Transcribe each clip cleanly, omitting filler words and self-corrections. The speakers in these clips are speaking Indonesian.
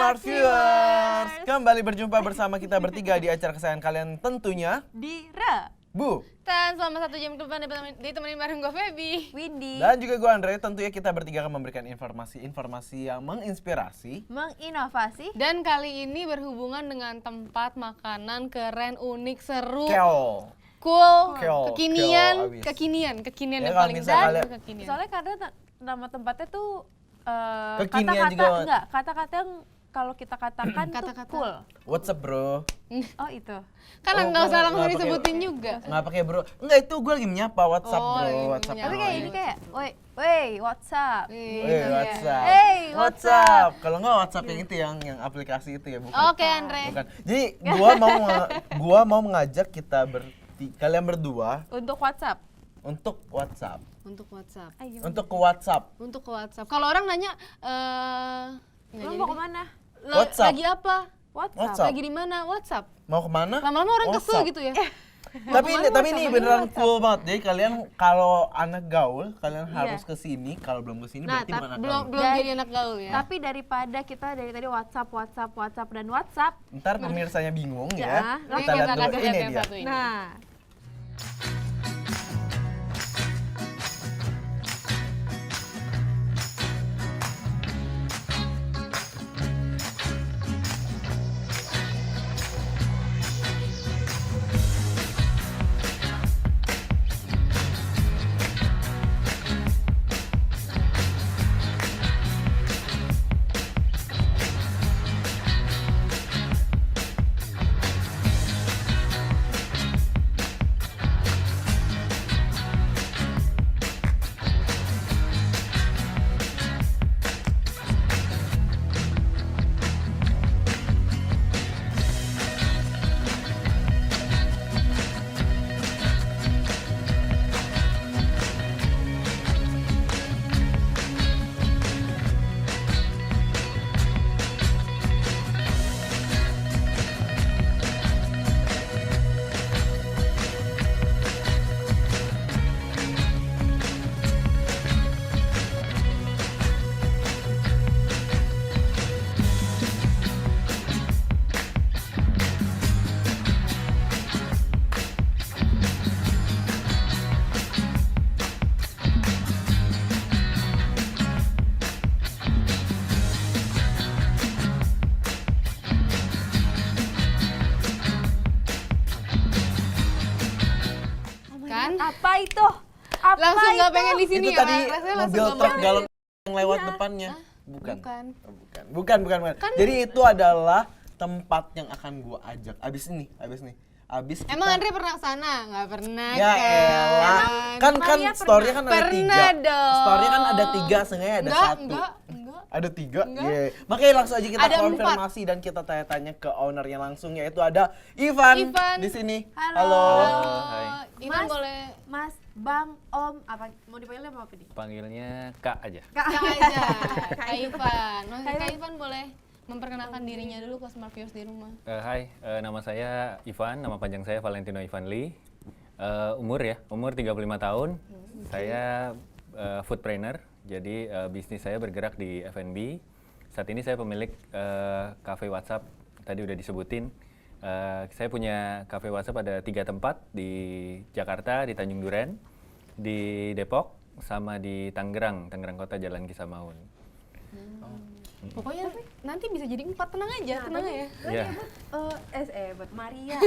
Smart Viewers, kembali berjumpa bersama kita bertiga di acara kesayangan kalian tentunya Dira, Bu. Dan selama 1 jam ke depan ditemenin bareng gue Feby, Windy, Dan juga gue Andre. Tentunya kita bertiga akan memberikan informasi-informasi yang menginspirasi, menginovasi. dan kali ini berhubungan dengan tempat makanan keren, unik, seru, Keol. cool, Keol, kekinian, abis. kekinian Ya, yang kalau paling misalnya dan kekinian. Soalnya kadang nama tempatnya tuh Kekinian kata-kata juga. enggak, kata-kata yang kalau kita katakan tuh Kata-kata. cool. What's up bro? Oh itu. Kan Oh, nggak usah nggak langsung pakai- disebutin juga. Nggak pakai bro. Enggak, itu gue lagi menyapa. What's up Oh, bro? lagi What's up menyapa. Tapi bro? kayak ini kayak, woi, what's up? Hey, what's up? Hey, what's up? Kalau nggak WhatsApp yang itu yang aplikasi itu ya, bukan? Oke, Andre. Bukan. Jadi gua mau mengajak kita kalian berdua Untuk WhatsApp. untuk WhatsApp. Untuk WhatsApp. Ay, gimana? Untuk ke WhatsApp. Untuk ke WhatsApp. Kalau orang nanya, nggak Lu jadi mau deh. kemana? WhatsApp. Lagi apa? WhatsApp. WhatsApp. Lagi di mana? WhatsApp. Mau kemana? Lama-lama orang kesel WhatsApp. gitu ya. Tapi ini beneran cool banget. Jadi kalian kalau anak gaul, kalian Iya. harus ke sini. Kalau belum ke sini Nah, berarti bukan anak belum gaul. belum Dan- jadi anak gaul ya. Tapi daripada kita dari tadi WhatsApp dan WhatsApp. Ntar pemirsanya bingung Ya, ya. Ini Kita lihat dulu. kasih Ini lihat yang dia. satu ini. Nah, Kan? apa itu? Apa Langsung nggak itu? pengen di sini Itu ya. tadi Rasanya langsung mobil nggak truk mau. galon yang lewat Iya. depannya. Bukan. Bukan. Oh, bukan. Jadi itu adalah tempat yang akan gua ajak. Abis nih. Abis Emang kita- Andre pernah kesana? Nggak pernah Ya elah. Kan Maria story-nya kan ada Pernah 3. dong. Story-nya kan ada 3, sengaja ada Enggak, 1. enggak. Ada 3? Enggak. Iya. Makanya langsung aja kita Ada konfirmasi dan kita tanya-tanya ke ownernya langsung, yaitu ada Ivan, Ivan. di sini. Halo. Hai. Ivan Mas. boleh Mas, Bang, Om, apa mau dipanggil apa nih? Panggilnya Kak aja. Kak. Kak aja. Kak Ivan. Mas Kak Ivan boleh memperkenalkan dirinya dulu ke Smart Viewers di rumah. Hai, nama saya Ivan, nama panjang saya Valentino Ivan Lee. Umur 35 tahun. Saya foodpreneur, jadi bisnis saya bergerak di F&B. Saat ini saya pemilik cafe WhatsApp, tadi udah disebutin. Saya punya cafe WhatsApp ada 3 tempat, di Jakarta, di Tanjung Duren, di Depok, sama di Tangerang Kota Jalan Kisah Maun. Pokoknya nanti bisa jadi 4, tenang aja, tenang ya. Iya. Buat Maria.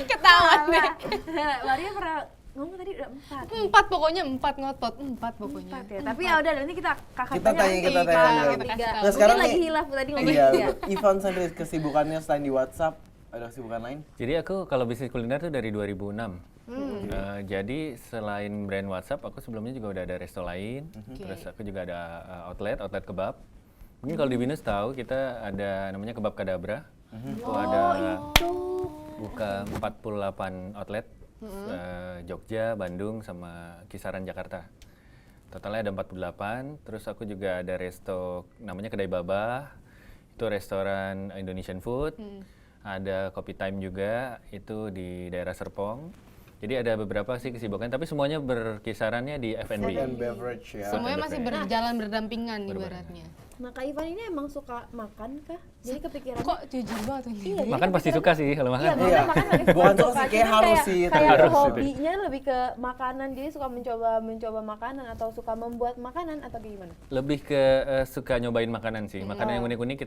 Ketahuan deh. Salah. Maria pernah ngomong tadi udah 4. 4 pokoknya, 4 ngotot, 4 pokoknya. 4 ya. Tapi ya udah nanti kita kakak Kita tanya. Kita Nah, kasih sekarang lagi nih- hilaf tadi ngomong. Iya, Ivan sendiri kesibukannya selain di WhatsApp, ada kesibukan lain? Jadi aku kalau bisnis kuliner tuh dari 2006. Jadi selain brand WhatsApp, aku sebelumnya juga udah ada resto lain. Terus aku juga ada outlet kebab. Mungkin kalau di Binus tahu kita ada namanya Kebab Kadabra. Itu ada buka 48 outlet, Jogja, Bandung, sama kisaran Jakarta. Totalnya ada 48. Terus aku juga ada resto namanya Kedai Babah. Itu restoran Indonesian food. Ada Kopi Time juga, itu di daerah Serpong. Jadi ada beberapa sih kesibukan, tapi semuanya berkisarannya di F&B. Food and beverage ya. Semuanya masih berjalan berdampingan ibaratnya. Nah, Kak Ivan ini emang suka makan kah? Jadi kepikiran Kok jujur banget ini? Iya, Makan pasti suka sih kalau makan. Iya, makan makan lagi Bukan suka sih, kayak harus sih, Kayak harus sih. hobinya lebih ke makanan, jadi suka mencoba makanan atau suka membuat makanan atau gimana? Lebih ke suka nyobain makanan sih. Makanan yang unik-unik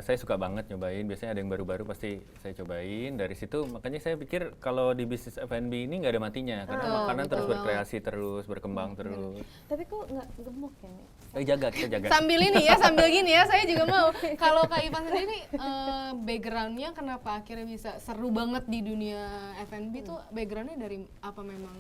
saya suka banget nyobain. Biasanya ada yang baru-baru pasti saya cobain. Dari situ makanya saya pikir kalau di bisnis F&B ini nggak ada matinya karena makanan terus berkreasi terus, berkembang terus. Tapi kok nggak gemuk ya? Nek? Kita jaga. Sambil ini ya, sambil gini ya, saya juga mau. Kalau Kak Ivan sendiri backgroundnya kenapa akhirnya bisa seru banget di dunia F&B tuh backgroundnya dari apa memang?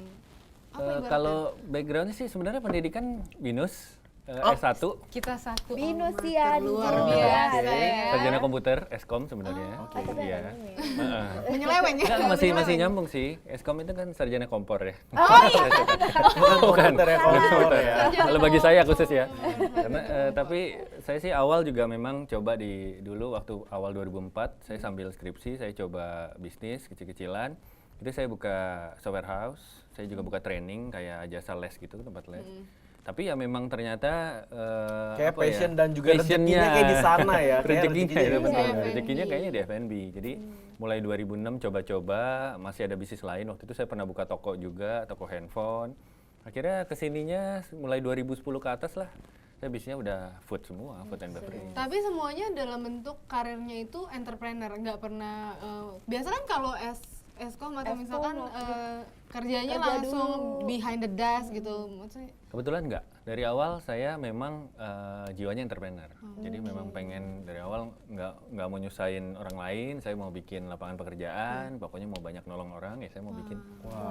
Apa ibaratnya? Kalau backgroundnya sih sebenarnya pendidikan BINUS S1, Kita satu Binus alma ya, mater luar Binus. biasa Iya. ya. sarjana komputer, Eskom sebenarnya. Tapi Iya. ada ini. Heeh. Menyeleweng ya? Enggak, masih nyambung sih. Eskom itu kan sarjana kompor ya. Bukan komputer ya, komputer ya. Kalau bagi saya khusus ya. Karena tapi saya sih awal juga memang coba dulu waktu awal 2004 saya sambil skripsi saya coba bisnis kecil-kecilan. Itu saya buka software house, saya juga buka training kayak jasa les gitu, tempat les. Tapi ya memang ternyata Kayak apa passion ya, dan juga rezekinya passionnya, kayak di sana ya. Kayak rezekinya rezekinya itu di benar. sana. Rezekinya kayaknya di F&B. Jadi mulai 2006 coba-coba, masih ada bisnis lain. Waktu itu saya pernah buka toko juga, toko handphone. Akhirnya kesininya mulai 2010 ke atas lah. Saya bisnisnya udah food semua, food and beverage. Tapi semuanya dalam bentuk karirnya itu entrepreneur, nggak pernah biasa kan kalau Eskom atau misalkan kerjanya Kerja langsung dulu. behind the desk gitu. Maksudnya Kebetulan enggak. Dari awal saya memang jiwanya entrepreneur. Jadi memang pengen dari awal nggak mau nyusahin orang lain. Saya mau bikin lapangan pekerjaan. Pokoknya mau banyak nolong orang ya saya mau bikin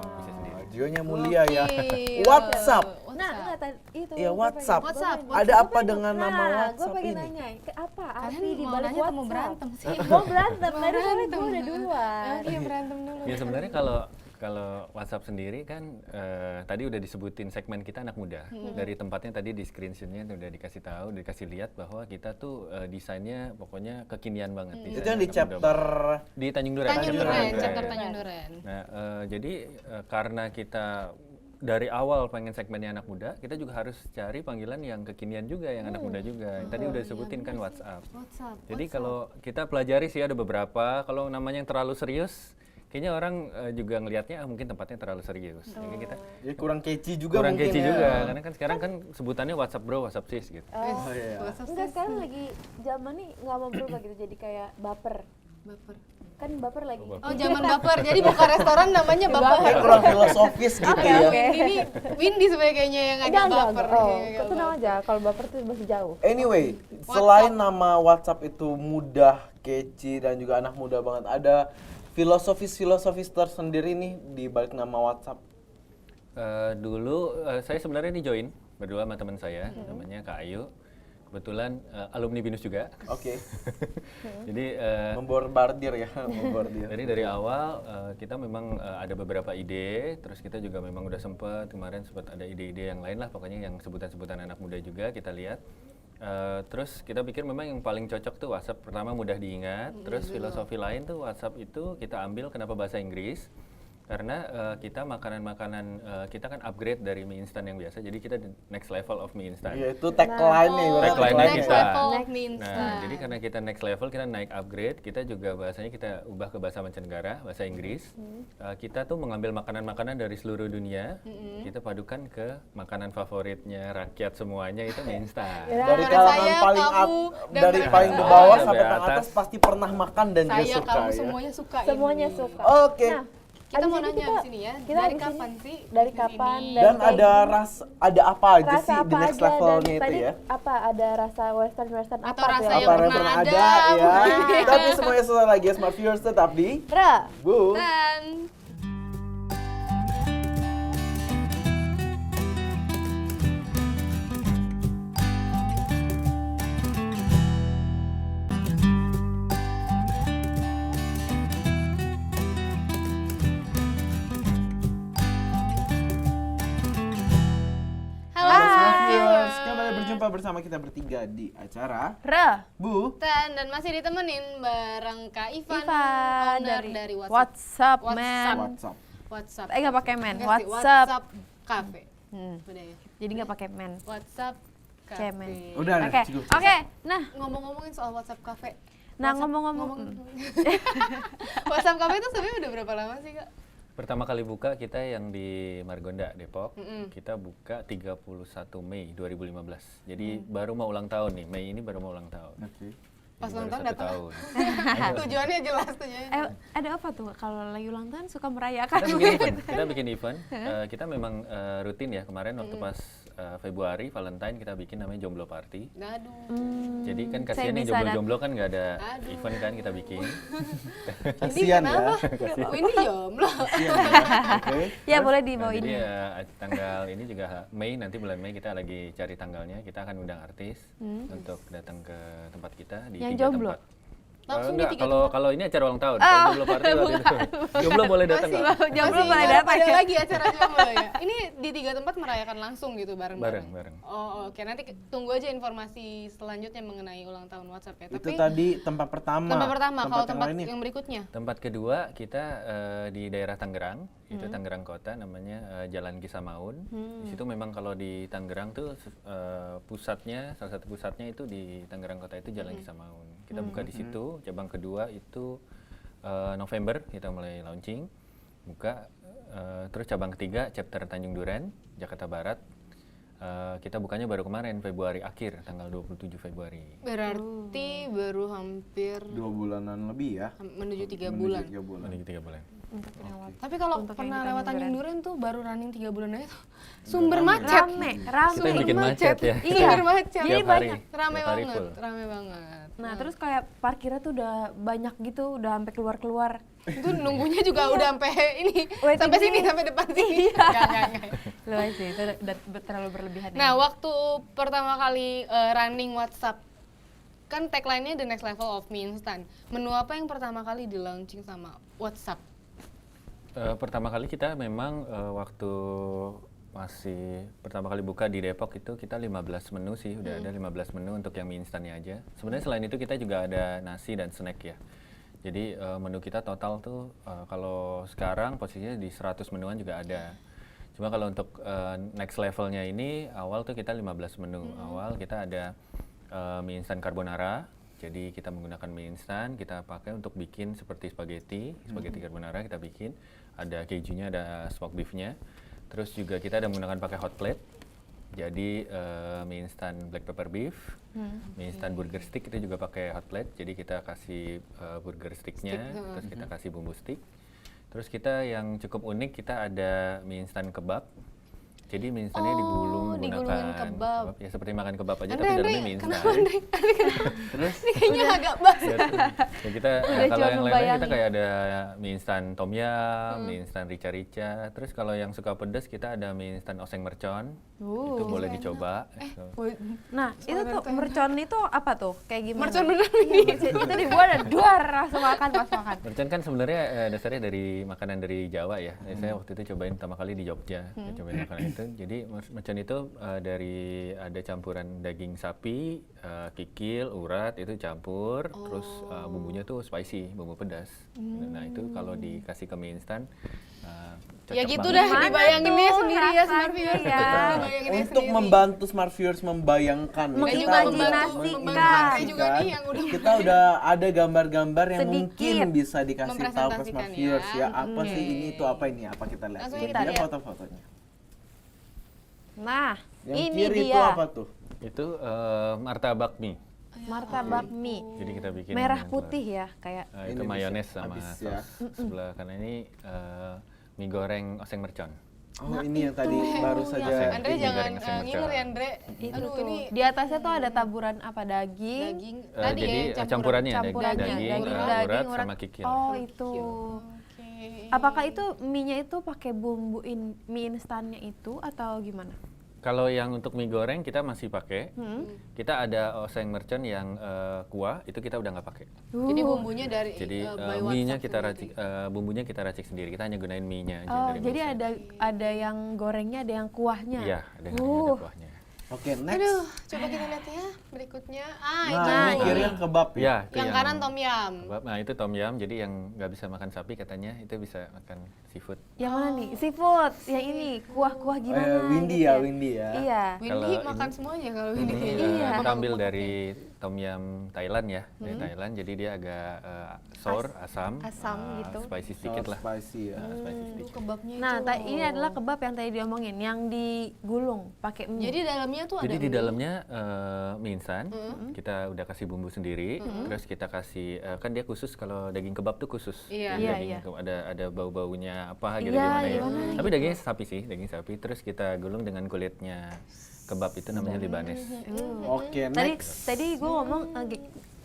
bisnis sendiri. Jiwanya mulia ya. Gokil. WhatsApp. Nah, enggak tadi itu. Iya, gua WhatsApp. pengen- WhatsApp. Ada apa dengan nama Nah, gue WhatsApp pengen ini? nanya, apa Kalian arti di mau balik nanya atau WhatsApp? mau berantem sih? Mau berantem, Mau dari soalnya berantem. gue udah duluan. Iya berantem dulu. Ya sebenarnya kalau WhatsApp sendiri kan tadi udah disebutin segmen kita anak muda. Dari tempatnya tadi di screenshotnya udah dikasih tahu, dikasih lihat bahwa kita tuh desainnya pokoknya kekinian banget. Itu desain yang di anak muda chapter banget. Di Tanjung Duren. Tanjung Duren, Duren. chapter Tanjung Duren. Nah, jadi karena kita dari awal pengen segmennya anak muda, kita juga harus cari panggilan yang kekinian juga, yang anak muda juga. Tadi udah disebutin kan WhatsApp. WhatsApp. Jadi kalau kita pelajari sih ada beberapa, kalau namanya yang terlalu serius, kayaknya orang juga ngelihatnya mungkin tempatnya terlalu serius. Jadi kita Jadi kurang catchy juga kurang mungkin catchy ya. juga, karena kan sekarang kan sebutannya WhatsApp bro, WhatsApp sis gitu. Oh iya. WhatsApp Enggak, sekarang lagi zaman nih nggak mau berubah gitu, jadi kayak baper. baper. Kan baper lagi. Oh, zaman baper. Jadi buka restoran namanya Kayak baper. kurang filosofis gitu ya. Ini Windy sebenarnya kayaknya yang agak baper. Oh, Kayak itu nama aja. Kalau baper tuh masih jauh. Anyway, selain nama WhatsApp itu mudah, catchy dan juga anak muda banget, ada filosofis tersendiri nih di balik nama WhatsApp. Dulu saya sebenarnya ini join berdua sama teman saya, namanya Kak Ayu. Kebetulan alumni BINUS juga. Oke. Jadi Memborbardir ya, memborbardir. dari awal kita memang ada beberapa ide, terus kita juga memang udah kemarin sempat ada ide-ide yang lain lah, pokoknya yang sebutan-sebutan anak muda juga kita lihat. Terus kita pikir memang yang paling cocok tuh WhatsApp, pertama mudah diingat, terus filosofi lain tuh WhatsApp itu kita ambil kenapa bahasa Inggris. Karena kita makanan-makanan kita kan upgrade dari mie instan yang biasa, jadi kita the next level of mie instan. Iya, itu tagline-nya ibaratnya. Tagline-nya Next kita. level of mie Nah, instan. jadi karena kita next level, kita naik upgrade, kita juga bahasanya kita ubah ke bahasa mancanegara, bahasa Inggris. Kita tuh mengambil makanan-makanan dari seluruh dunia, kita padukan ke makanan favoritnya rakyat semuanya itu mie instan. Ya, Dari Antara kalangan saya, paling kamu, dan dari mereka. paling di bawah Sampai sampai paling atas atas. pasti pernah makan dan juga Saya, suka kamu ya. semuanya suka Semuanya ini. suka. Oke. Nah, Kita abis mau itu nanya kita- di sini ya. kita Dari abis kapan ini- sih? dari di kapan, sini? dan Dan ada ada apa aja rasa sih di apa next aja, levelnya dan itu tadi ya? apa ada rasa western Atau apa rasa tuh yang ya? Apa yang pernah pernah ada, ada ya? mungkin. Tapi semuanya selesai lagi ya, Smart Viewers tetap di Ra. Bu. Dan halo Smart semua. Viewers, kembali berjumpa bersama kita bertiga di acara Ra. Bu. Dan masih ditemenin bareng Kak Ivan, Ivan owner dari, dari WhatsApp, WhatsApp. man. WhatsApp. WhatsApp. Nggak pakai man, Enggak sih, WhatsApp. WhatsApp Cafe. Hmm. Udah ya. Jadi nggak pakai man. WhatsApp Cemen. Udah, Oke, cukup. oke. Nah, Ngomong-ngomongin soal WhatsApp Cafe. nah ngomong-ngomong, WhatsApp Cafe itu sebenarnya udah berapa lama sih, Kak? Pertama kali buka kita yang di Margonda, Depok. Kita buka 31 Mei 2015. Jadi baru mau ulang tahun nih. Mei ini baru mau ulang tahun. Oke. Pas Jadi ulang baru tahun 1 datang. tahun. Tujuannya jelas, tujuannya. ada apa tuh kalau lagi ulang tahun suka merayakan? Kita bikin event. Kita memang rutin ya kemarin waktu pas Februari Valentine kita bikin namanya Jomblo Party. Aduh. Jadi kan Saya kasihan nih bisa jomblo-jomblo kan nggak ada Aduh. event kan kita bikin. Kasian ya. Oh, ini jomblo. Kasian ya. Oke. Ya boleh Nah, dibawain. jadi tanggal ini juga Mei, nanti bulan Mei kita lagi cari tanggalnya. Kita akan undang artis untuk datang ke tempat kita di Yang 3 jomblo? tempat. Langsung di Enggak, 3 kalau ini acara ulang tahun. Kalau jomblo party waktu itu. Jomblo boleh datang nggak? Jomblo Masih boleh nggak datang ada ya? lagi acara jomblo ya. Ini di 3 tempat merayakan langsung gitu bareng-bareng. Bareng. Oh, oke. Nanti tunggu aja informasi selanjutnya mengenai ulang tahun WhatsApp ya. Itu Tapi tadi tempat pertama. tempat pertama, kalau yang tempat lainnya? yang berikutnya. Tempat kedua kita di daerah Tangerang, itu Tangerang Kota, namanya Jalan Kisamaun. Di situ memang kalau di Tangerang tuh pusatnya, salah satu pusatnya itu di Tangerang Kota itu Jalan Kisamaun. Kita buka di situ. Cabang kedua itu November kita mulai launching, buka. Terus cabang ketiga chapter Tanjung Duren, Jakarta Barat. Kita bukanya baru kemarin Februari akhir, tanggal 27 Februari. Berarti baru hampir 2 bulanan lebih ya. menuju 3 Menuju bulan. 3 bulan. Menuju 3 bulan. Untuk lewat. Tapi kalau Untuk pernah yang lewat Tanjung Tanjung Duren tuh baru running 3 bulan aja tuh sumber macet. Rame. Kita yang bikin macet ya. Iya. Sumber macet. Jadi Tiap hari. Rame Tiap hari banget, full. rame banget. Nah, terus kayak parkirnya tuh udah banyak gitu, udah sampai keluar-keluar. Itu nunggunya juga udah sampai ini, Waiting sampai sini, list. sampai depan sini. Enggak. Luas sih, itu udah terlalu berlebihan. Nah, ya. waktu pertama kali running WhatsApp, kan tagline-nya the next level of mie instan. Menu apa yang pertama kali di launching sama WhatsApp? Pertama kali kita memang waktu masih pertama kali buka di Depok itu kita 15 menu sih, udah ada 15 menu untuk yang mie instannya aja. Sebenarnya selain itu kita juga ada nasi dan snack ya. Jadi menu kita total tuh kalau sekarang posisinya di 100 menuan juga ada. Cuma kalau untuk next levelnya ini awal tuh kita 15 menu. Awal kita ada mie instan carbonara. Jadi kita menggunakan mie instan, kita pakai untuk bikin seperti spaghetti carbonara kita bikin. Ada kejunya, ada smoked beefnya. Terus juga kita ada menggunakan pakai hot plate. Jadi mie instan black pepper beef, mie instan burger stick itu juga pakai hot plate. Jadi kita kasih burger sticknya, terus kita kasih bumbu stick. Terus kita yang cukup unik kita ada mie instan kebab. Jadi mie instannya digulung digulungin menggunakan kebab. ya seperti makan kebab aja Andre, tapi Andre, dalamnya mie instan. kenapa Andre? Terus Ini kayaknya agak basah. Ya kita Udah kalau coba yang lain kita membayangin. kayak ada mie instan tom yum, mie instan rica-rica. Terus kalau yang suka pedas kita ada mie instan oseng mercon. Itu boleh dicoba. Nah, itu tuh mercon itu apa tuh? Kayak gimana? Mercon bener Itu dibuat dan duar langsung makan pas makan. Mercon kan sebenarnya dasarnya dari makanan dari Jawa ya. Saya waktu itu cobain pertama kali di Jogja. Saya cobain makanan itu. Jadi mercon itu dari ada campuran daging sapi, kikil, urat itu campur. Terus bumbunya tuh spicy, bumbu pedas. Nah itu kalau dikasih ke mie instan cocok Ya gitu banget. dah, Gimana dibayangin dia tuh sendiri ya Smart rasanya Viewers. ya? Dibayangin dia untuk sendiri. membantu smart viewers membayangkan nih, Mengimajinasikan. Andre juga nih yang udah kita udah ada gambar-gambar yang Sedikit. mungkin bisa dikasih tahu ke smart Mempresentasikan viewers ya. ya. Apa sih ini tuh apa ini? Apa kita lihat? Langsung Ini kita dia lihat. foto-fotonya. Nah, Yang ini kiri dia. itu apa tuh? Itu martabak mie. Martabak mie. Jadi kita bikin Merah dengan putih ya, kayak itu Ini mayones bisa sama habis saus ya. sebelah kanan ini mie goreng oseng mercon. Oh ini yang tadi baru saja. Andre Ini jangan goreng asam ngiler mercon. ya Andre. itu Aduh tuh. ini Di atasnya tuh ada taburan apa daging? daging. Jadi ya, campurannya Campurannya daging, daging, urat sama kikil. Oh, itu. Oke. Apakah itu mie-nya itu pakai bumbuin mie instannya itu atau gimana? Kalau yang untuk mie goreng kita masih pakai. Kita ada oseng mercon yang kuah itu kita udah nggak pakai. Jadi bumbunya dari Jadi by mie-nya WhatsApp kita sendiri. racik, bumbunya kita racik sendiri. Kita hanya gunain mie-nya aja Oh, dari jadi mie instan. ada yang gorengnya, ada yang kuahnya. Iya, ada yang ada kuahnya. Oke, next. Aduh, coba kita lihat ya berikutnya. Nah, Itu. ini kiri yang kebab ya. Ya, itu Yang kanan tom yum. kebab. Nah, itu tom yum. Jadi yang nggak bisa makan sapi katanya itu bisa makan seafood. Yang mana nih? Seafood. Yang ini kuah-kuah gimana? Windy gitu ya, Windy ya. Iya. Windy Kalau makan ini- semuanya kalau Windy Ini kayaknya. Iya. kita ambil dari tom yum Thailand ya, dari Thailand. Jadi dia agak sour, asam, Asam gitu. spicy sedikit Sangat lah. spicy ya. Spicy sedikit. Kebabnya Nah, itu. ini adalah kebab yang tadi diomongin, yang digulung pakai mie. Jadi dalamnya tuh ada Jadi di mie. dalamnya mie instan, kita udah kasih bumbu sendiri, terus kita kasih kan dia khusus kalau daging kebab tuh khusus. Iya. Jadi Iya, daging iya. ada bau-baunya apa gitu Iya, gimana ya. gimana Tapi dagingnya sapi sih, daging sapi. Terus kita gulung dengan kulitnya kebab itu namanya Libanes. Oke, Tadi next. tadi gue ngomong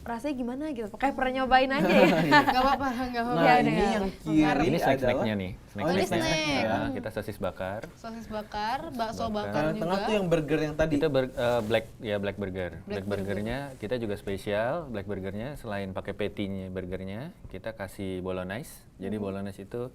rasanya gimana gitu. Kayak pernah nyobain aja ya. Gak apa-apa, gak apa-apa. Nah, Ya, ini udah. yang kiri Ini adalah snack-snacknya nih, Oh, ini snack-snacknya. snack. Ya, kita sosis bakar. Sosis bakar, bakso Bakar. bakar Nah, juga. tengah tuh yang burger yang tadi. Kita black burger. Black burgernya kita juga spesial. Black burgernya selain pakai patty-nya burgernya, kita kasih bolognese. Jadi bolognese itu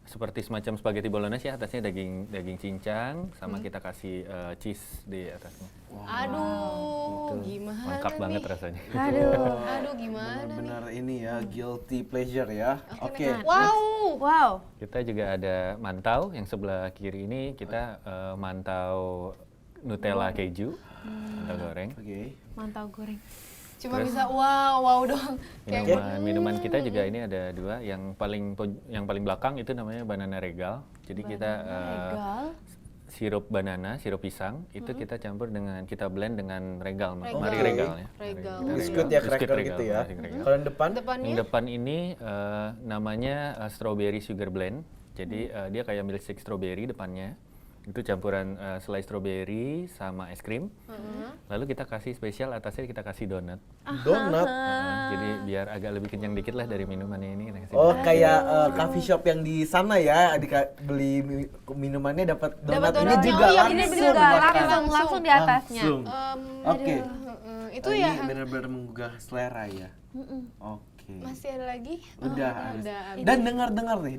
seperti semacam spaghetti bolognese ya, atasnya daging cincang sama kita kasih cheese di atasnya. Aduh, Itu gimana lengkap nih? banget rasanya. Aduh. Aduh, gimana nih? Benar-benar ini ya, guilty pleasure ya. Oke. Wow. Wow. Kita juga ada mantau yang sebelah kiri ini kita mantau Nutella keju, mantau goreng. Oke. Mantau goreng. Cuma bisa wow dong. Minuman kita juga ini ada dua, yang paling belakang itu namanya banana regal. Jadi kita Regal. sirup banana, sirup pisang itu kita campur dengan kita blend dengan regal, Regal. mari regal ya. Regal. Mari Biskuit ya, Biskuit cracker regal, gitu ya. mari regal. Kalau yang depan? Depannya Yang depan ini namanya strawberry sugar blend. Jadi dia kayak milkshake strawberry depannya. Itu campuran selai strawberry sama es krim. Lalu kita kasih spesial atasnya kita kasih donat. Donat. Jadi biar agak lebih kenyang dikit lah dari minumannya ini. Kita kasih Oh, donat. kayak coffee shop yang di sana ya, beli minumannya dapat donat ini donatnya. juga Oh, iya, Ini langsung juga makan. langsung di atasnya. Langsung. Oke. itu Ini ya. benar-benar menggugah selera ya. Oke. Masih ada lagi? Udah, Oh, habis. udah. Dan dengar-dengar nih,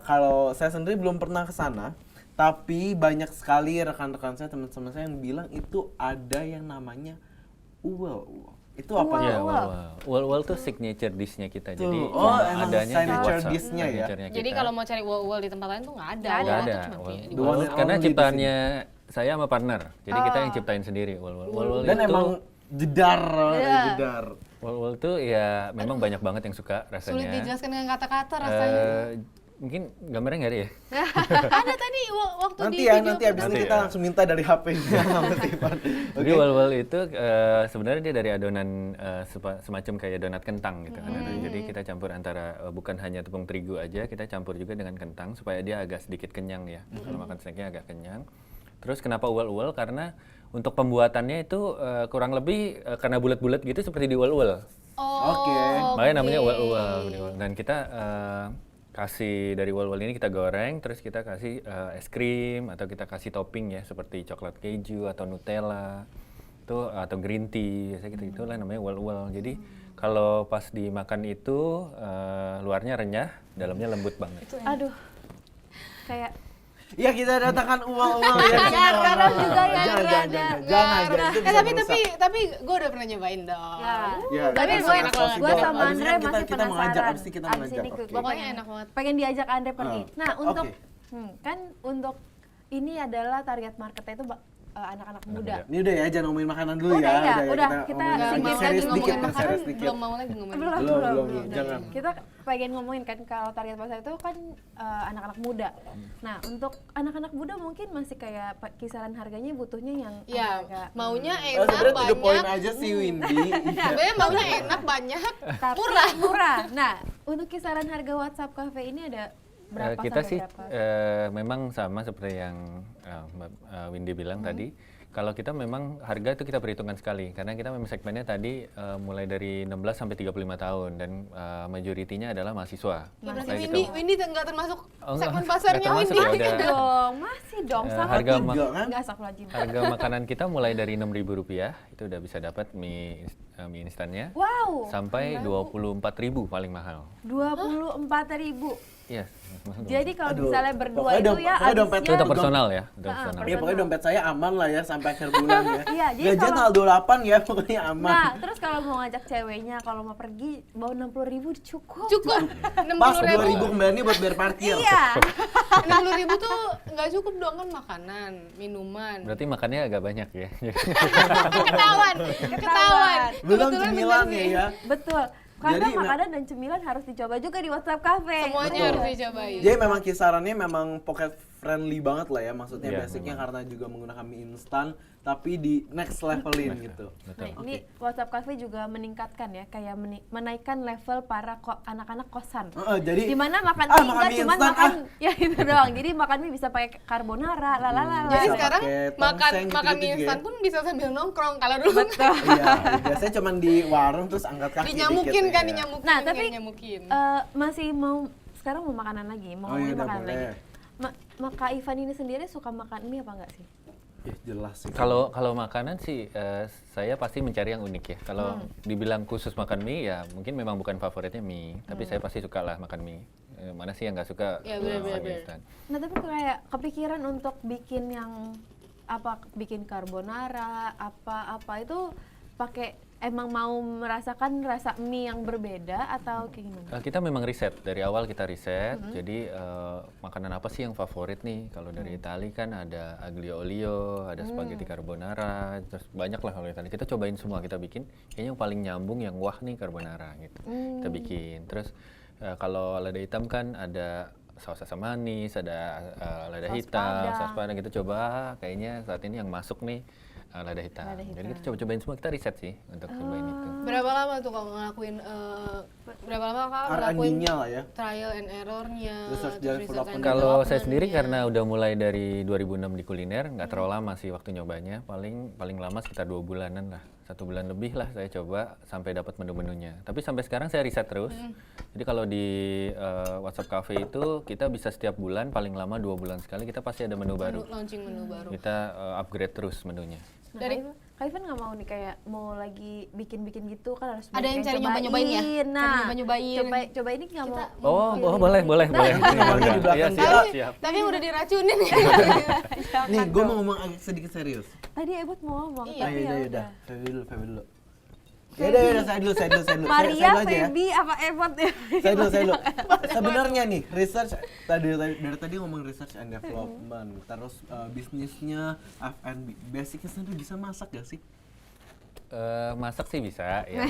kalau saya sendiri belum pernah ke sana, tapi banyak sekali rekan-rekan saya, teman-teman saya yang bilang itu ada yang namanya uwel. Itu apa? Iya, Uwel. uwel tuh signature dish-nya kita. Jadi Oh, emang adanya di signature WhatsApp. dish-nya ya? Signature-nya Jadi kita. kalau mau cari uwel di tempat lain tuh nggak ada. Nggak Nggak Uwel ada. tuh cuma Uwel. di The one and Karena only di ciptaannya saya sama partner. Jadi kita yang ciptain sendiri. Uwel Dan itu emang jedar. uwel tuh ya memang banyak banget yang suka rasanya. Sulit dijelaskan dengan kata-kata rasanya. Mungkin gambarnya nggak ada ya? Ada tadi waktu Nanti di ya, video nanti habis ini Nanti kita ya. langsung minta dari HP-nya sama Stefan. Jadi uwel itu sebenarnya dia dari adonan semacam kayak donat kentang gitu. Jadi kita campur antara bukan hanya tepung terigu aja, kita campur juga dengan kentang supaya dia agak sedikit kenyang ya. Kalau makan snacknya agak kenyang. Terus kenapa uwel? Karena untuk pembuatannya itu kurang lebih karena bulat-bulat gitu seperti di uwel. Oke. Makanya namanya uwel. Dan kita kasih dari uwel ini kita goreng, terus kita kasih es krim atau kita kasih topping ya seperti coklat keju atau Nutella itu atau green tea biasanya gitu itulah namanya uwel. Jadi kalau pas dimakan itu luarnya renyah, dalamnya lembut banget. Aduh. Kayak Ya kita datangkan uang-uang ya. Karena juga yang Jangan. Itu bisa tapi gue udah pernah nyobain dong. ya. Ya, Tapi kita gue enak banget. gue sama Abis ini Andre kita- masih kita mengajak, penasaran. abis ini kita Abis mengajak, ini oke. gue Pokoknya pengen- enak banget. Pengen diajak Andre pergi. Nah, untuk oke. kan untuk ini adalah target marketnya itu anak-anak muda. Ini udah ya, jangan ngomongin makanan dulu Udah, ya. ya, udah, Kita kita ngomongin Nggak Sedikit mau serius lagi dikit, ngomongin yang makanan, serius dikit. belum mau lagi ngomongin Belum, makanan. Belum, jangan. Kita pengen ngomongin kan kalau target pasar itu kan anak-anak muda. Nah, untuk anak-anak muda mungkin masih kayak kisaran harganya butuhnya yang Iya, agak maunya Oh, enak sebenarnya to the point banyak. aja sih Windy. Sebenarnya maunya enak banyak, tapi murah. Nah, untuk kisaran harga WhatsApp Cafe ini ada berapa Kita sampai sih berapa? memang sama seperti yang Mbak Windy bilang tadi. Kalau kita memang harga itu kita perhitungkan sekali karena kita memang segmennya tadi mulai dari 16 sampai 35 tahun dan majoritinya adalah mahasiswa. Ya berarti Makanya Windy nggak termasuk Oh, segmen nggak pasarnya termasuk Windy. ya, udah. Masih dong, Eh, sama harga Tiga kan? Enggak astagfirullahaladzim. Harga makanan kita mulai dari Rp6.000 itu udah bisa dapat mie instannya Wow, sampai Rp24.000 paling mahal. 24.000. Iya. Jadi kalau Aduh, misalnya berdua pokoknya itu ya pokoknya dompet Itu habisnya personal ya, udah personal. Ya pokoknya dompet saya aman lah ya sampai sampai akhir bulan ya. Iya, jadi Gajian kalau- tanggal 28 ya, pokoknya aman. Nah, terus kalau mau ngajak ceweknya, kalau mau pergi, bawa 60.000 cukup. Cukup. Pas 60.000. 2.000 kembali buat bayar parkir. Iya. 60.000 tuh nggak cukup dong kan, makanan, minuman. Berarti makannya agak banyak ya. Ketahuan. Belum Kebetulan cemilan bener ya sih. ya. Betul. Karena Jadi, makanan dan cemilan harus dicoba juga di WhatsApp Cafe. Semuanya Betul. harus dicobain. Jadi memang kisarannya memang pocket friendly banget lah ya, maksudnya Iya, basicnya memang. karena juga menggunakan mie instan tapi di next levelin gitu. Betul. Nah, ini WhatsApp Cafe juga meningkatkan ya, kayak menaikkan level para anak-anak kosan. Jadi Dimana makan ah, mie makan nggak mie cuma instan, makan ya itu doang. Jadi makan mie bisa pakai carbonara, lalala. Jadi Bisa sekarang pakai makan tongseng makan gitu-gitu mie juga instan ya. pun bisa sambil nongkrong. Kalau dulu Betul. Iya, biasanya cuma di warung terus angkat kaki dinyamukin dikit, kan, ya. dinyamukin. Nah, tapi dinyamukin. masih mau sekarang mau makanan lagi, mau Oh, iya, ngomongin udah makanan boleh. lagi. Kak Ivan ini sendiri suka makan mie apa enggak sih? Ya, jelas sih. Kalau makanan sih saya pasti mencari yang unik ya. Kalau dibilang khusus makan mie ya mungkin memang bukan favoritnya mie, tapi saya pasti suka lah makan mie. Mana sih yang nggak suka Ya, makan bener-bener. instan. Nah, tapi kayak kepikiran untuk bikin yang bikin carbonara, apa itu pakai emang mau merasakan rasa mie yang berbeda atau kayak gimana? Kita memang riset dari awal kita riset. Jadi makanan apa sih yang favorit nih? Kalau dari Itali kan ada aglio olio, ada spaghetti carbonara, terus banyak lah kalau Itali. Kita cobain semua, kita bikin. Kayaknya yang paling nyambung yang wah nih carbonara gitu. Kita bikin. Terus kalau lada hitam kan ada saus asam manis, ada lada Saus hitam, padang. saus padang. Kita coba. Kayaknya saat ini yang masuk nih lada hitam. Lada Jadi hitam. kita coba-cobain semua. Kita riset sih untuk cobain itu. Berapa lama tuh kalau ngelakuin berapa lama Kak ngelakuin R&D-nya lah ya. trial and error-nya? Research terus development. and Kalau saya sendiri development-nya? karena udah mulai dari 2006 di kuliner, nggak terlalu lama sih waktu nyobanya. Paling lama sekitar 2 bulanan lah, 1 bulan lebih lah saya coba sampai dapat menu-menunya. Tapi sampai sekarang saya riset terus. Jadi kalau di WhatsApp Cafe itu kita bisa setiap bulan, paling lama 2 bulan sekali kita pasti ada menu baru. Launching menu baru. Kita upgrade terus menunya. Nah, Dari- Kak Ivan nggak mau nih kayak mau lagi bikin-bikin gitu kan harus Ada yang kayak cari nyoba-nyobain ya? cobain. Cari Nah, nyoba-nyobain. coba ini nggak mau. Oh, boleh. Ini di belakang Iya, kita. siap. Tapi udah diracunin ya. Nih, gue mau ngomong agak sedikit serius. Tadi Ebot mau ngomong, Iya. tapi ya Ayo, udah. Feby dulu. Yaudah, saya dulu. Maria, Saya dulu aja ya. Feby, apa Ebot ya? Saya dulu. Sebenarnya nih, dari tadi ngomong research and development, terus bisnisnya F&B, basicnya sendiri bisa masak gak sih? Masak sih bisa ya.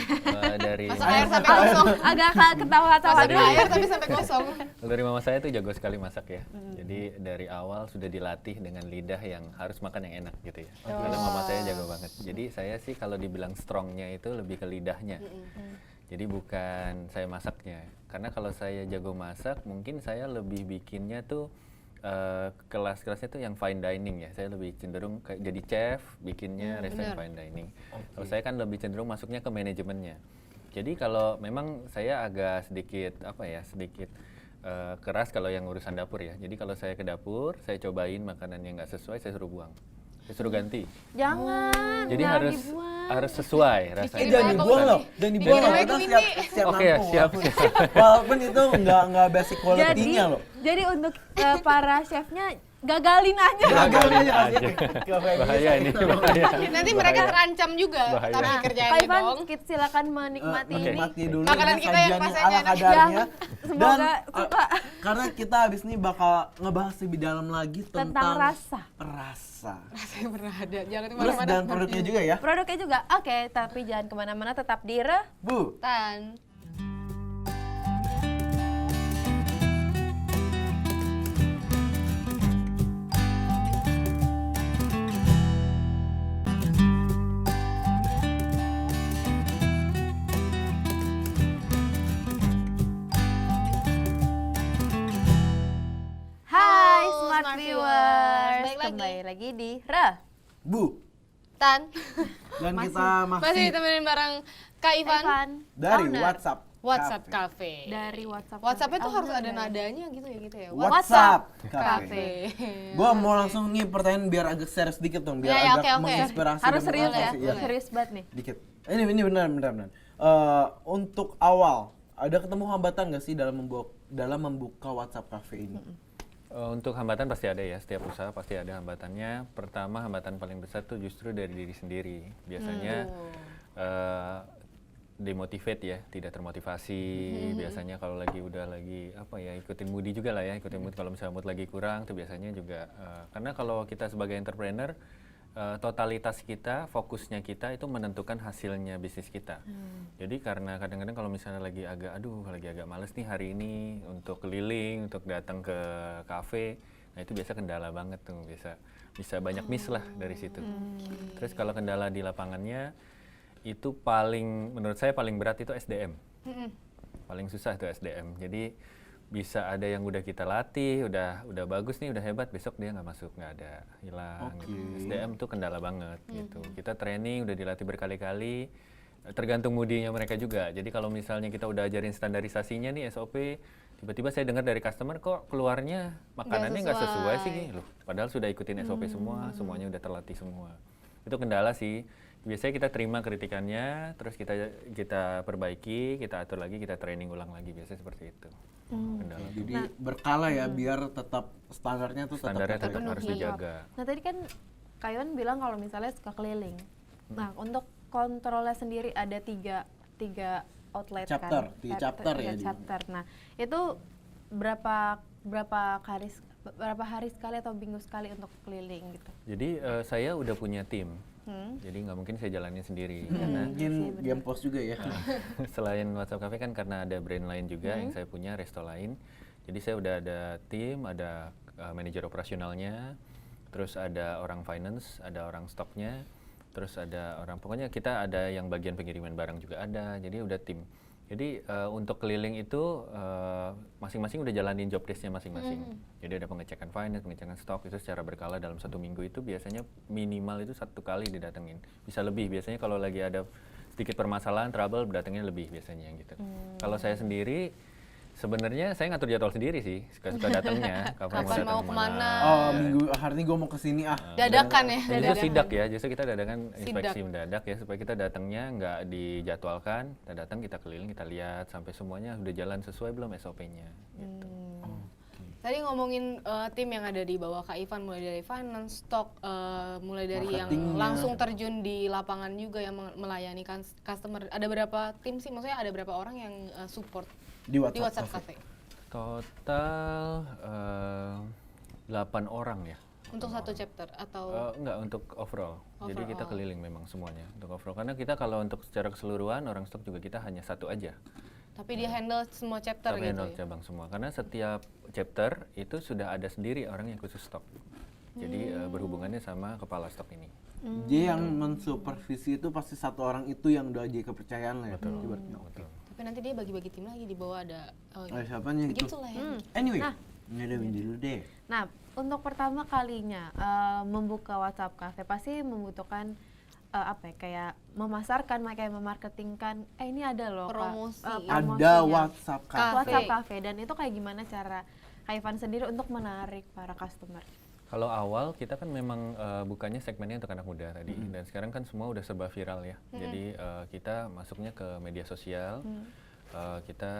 Dari Masak air sampai kosong. Agak ketawa-tawa Masak dulu. air tapi sampai kosong. Dari mama saya tuh jago sekali masak ya. Jadi dari awal sudah dilatih dengan lidah yang harus makan yang enak gitu ya. Karena mama saya jago banget. Jadi saya sih kalau dibilang strongnya itu lebih ke lidahnya. Jadi bukan saya masaknya. Karena kalau saya jago masak, mungkin saya lebih bikinnya tuh kelas-kelasnya tuh yang fine dining ya. Saya lebih cenderung kayak jadi chef, bikinnya restoran fine dining. Kalau saya kan lebih cenderung masuknya ke manajemennya. Jadi kalau memang saya agak sedikit sedikit keras kalau yang urusan dapur ya. Jadi kalau saya ke dapur, saya cobain makanan yang nggak sesuai, saya suruh buang. Saya suruh ganti. Jangan. Jadi jangan harus dibuang. harus sesuai rasanya. Jangan dibuang loh, jangan dibuang loh. Bikin Kita lagi siap Oke, nampung. siap. Walaupun itu nggak basic quality-nya loh. Jadi untuk para chefnya gagalin aja. Gagal aja aja. kasih ke Feby. Bahaya ini, bahaya. Nanti mereka terancam juga Bahaya. tapi Kak kerjaannya Ivan, dong. silakan menikmati Oke. ini. Nikmati dulu Makanan ini kita yang sajiannya pastinya ala enak. kadarnya. Semoga suka. Karena kita habis ini bakal ngebahas lebih dalam lagi Tentang rasa. Rasa. Saya pernah ada. Jangan Terus kemana-mana. dan produknya juga ya. Produknya juga oke, tapi jangan kemana-mana, tetap di Bu. Tan. Hai Halo, Smart Smart Viewers, Viewers. Balik lagi. kembali lagi di Bu. Tan. Dan kita Masih masih ditemenin bareng Kak Ivan. Evan, dari owner. WhatsApp Cafe. Dari WhatsApp. WhatsApp-nya tuh Oh, harus ada dari- nadanya gitu ya gitu ya. WhatsApp Cafe. Gua mau langsung nih pertanyaan biar agak serius dikit dong, biar Ya, ya, agak oke, oke. menginspirasi Harus dan serius ya, memotivasi, iya. serius banget nih. Dikit. Ini benar. Untuk awal ada ketemu hambatan nggak sih dalam membuka WhatsApp Cafe ini? Untuk hambatan pasti ada ya, setiap usaha pasti ada hambatannya. Pertama, hambatan paling besar tuh justru dari diri sendiri. Biasanya demotivate ya, tidak termotivasi. Biasanya kalau udah lagi apa ya, ikutin mood juga lah ya, ikutin mood. Kalau misalnya mood lagi kurang tuh biasanya juga karena kalau kita sebagai entrepreneur totalitas kita, fokusnya kita itu menentukan hasilnya bisnis kita. Jadi karena kadang-kadang kalau misalnya lagi agak males nih hari ini untuk keliling, untuk datang ke kafe, nah itu biasa kendala banget tuh, bisa banyak miss lah dari situ. Terus kalau kendala di lapangannya itu menurut saya paling berat itu SDM. Paling susah itu SDM. Jadi bisa ada yang udah kita latih, udah bagus nih, udah hebat, besok dia nggak masuk, nggak ada, hilang. Gitu. SDM tuh kendala banget gitu. Kita training udah dilatih berkali-kali, tergantung moodinya mereka juga. Jadi kalau misalnya kita udah ajarin standarisasinya nih SOP, tiba-tiba saya dengar dari customer kok keluarnya makanannya nggak sesuai sih, loh. Padahal sudah ikutin SOP semuanya udah terlatih semua. Itu kendala sih. Biasanya kita terima kritikannya, terus kita perbaiki, kita atur lagi, kita training ulang lagi, biasanya seperti itu. Kendala. Jadi berkala ya, biar tetap standarnya tuh Standarnya tetap tetap harus dijaga. Nah tadi kan Kak Iwan bilang kalau misalnya suka keliling. Nah untuk kontrolnya sendiri ada tiga outlet Chapter, kan? tiga chapter ya, tiga chapter. Nah itu berapa hari sekali atau minggu sekali untuk keliling gitu? Jadi saya udah punya tim. Jadi nggak mungkin saya jalanin sendiri karena mungkin game post juga ya. selain WhatsApp Cafe kan karena ada brand lain juga yang saya punya, resto lain. Jadi saya udah ada tim, ada manajer operasionalnya, terus ada orang finance, ada orang stoknya, terus ada orang, pokoknya kita ada yang bagian pengiriman barang juga ada. Jadi udah tim. Jadi untuk keliling itu masing-masing udah jalanin job desk-nya masing-masing. Jadi ada pengecekan finance, pengecekan stok itu secara berkala dalam 1 minggu itu biasanya minimal itu 1 kali didatengin. Bisa lebih biasanya kalau lagi ada sedikit permasalahan, trouble, datangnya lebih biasanya gitu. Kalau saya sendiri sebenarnya saya ngatur jadwal sendiri sih, suka datangnya. Kapan mau kemana? Oh, minggu hari ini gue mau kesini Dadakan ya. Justru sidak ya, justru kita dadakan inspeksi mendadak ya, supaya kita datangnya nggak dijadwalkan, kita datang, kita keliling, kita lihat sampai semuanya udah jalan sesuai belum SOP-nya. Gitu. Tadi ngomongin tim yang ada di bawah Kak Ivan, mulai dari finance, stock, mulai dari yang Marketingnya. langsung terjun di lapangan juga yang melayani customer. Ada berapa tim sih? Maksudnya ada berapa orang yang support di di WhatsApp Cafe? Total 8 orang ya. Untuk satu chapter atau Enggak, untuk overall. Jadi kita keliling memang semuanya untuk overall. Karena kita kalau untuk secara keseluruhan orang stok juga kita hanya satu aja. tapi dia handle semua chapter Tapi gitu handle ya? cabang semua. Karena setiap chapter itu sudah ada sendiri orang yang khusus stok. Jadi berhubungannya sama kepala stok ini. Dia yang mensupervisi itu pasti satu orang itu yang udah jadi kepercayaan lah ya. Ibaratnya. Betul. Tapi nanti dia bagi-bagi tim lagi di bawah ada Siapanya gitu. begitu lah ya. Anyway, ini ada dulu deh. Nah, untuk pertama kalinya membuka WhatsApp Cafe pasti membutuhkan kayak memasarkan, kayak memarketingkan. Ini ada loh Kak, Promosi. Ada WhatsApp Cafe. WhatsApp Cafe, dan itu kayak gimana cara Kak Ivan sendiri untuk menarik para customer? Kalau awal kita kan memang bukannya segmennya untuk anak muda tadi, dan sekarang kan semua udah serba viral ya. Jadi kita masuknya ke media sosial, kita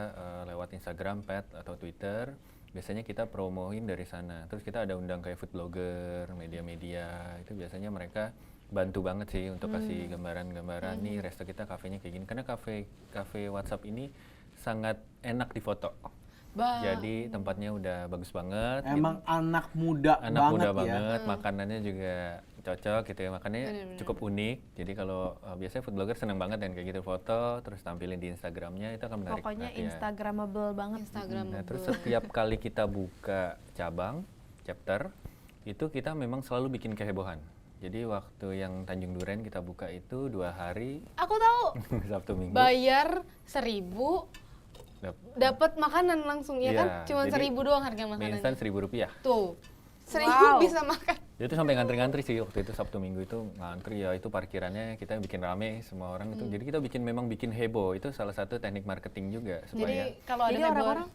lewat Instagram, Pet atau Twitter. Biasanya kita promoin dari sana. Terus kita ada undang kayak food blogger, media-media. Itu biasanya mereka bantu banget sih untuk kasih gambaran-gambaran nih resto kita, kafenya kayak gini. Karena kafe WhatsApp ini sangat enak difoto. Jadi tempatnya udah bagus banget. Emang anak muda Anak muda banget ya. banget, makanannya juga cocok gitu ya, makannya cukup unik. Jadi kalau biasanya food blogger seneng banget dan kayak gitu foto, terus tampilin di Instagramnya, itu akan menarik Pokoknya perhatian. Instagramable banget. Nah, terus setiap kali kita buka cabang, chapter, itu kita memang selalu bikin kehebohan. Jadi waktu yang Tanjung Duren kita buka itu 2 hari, Aku tahu. Sabtu Minggu. Bayar 1.000 dapat makanan langsung ya Iya, kan? Cuma jadi 1.000 doang harga Mie makanannya. instan Rp1.000. Tuh. 1.000 Wow. bisa makan. Jadi itu sampai ngantri-ngantri sih waktu itu Sabtu Minggu itu ngantri ya, itu parkirannya kita bikin rame semua orang itu. Jadi kita memang bikin heboh, itu salah satu teknik marketing juga supaya Jadi kalau ada Jadi Februari, orang-orang-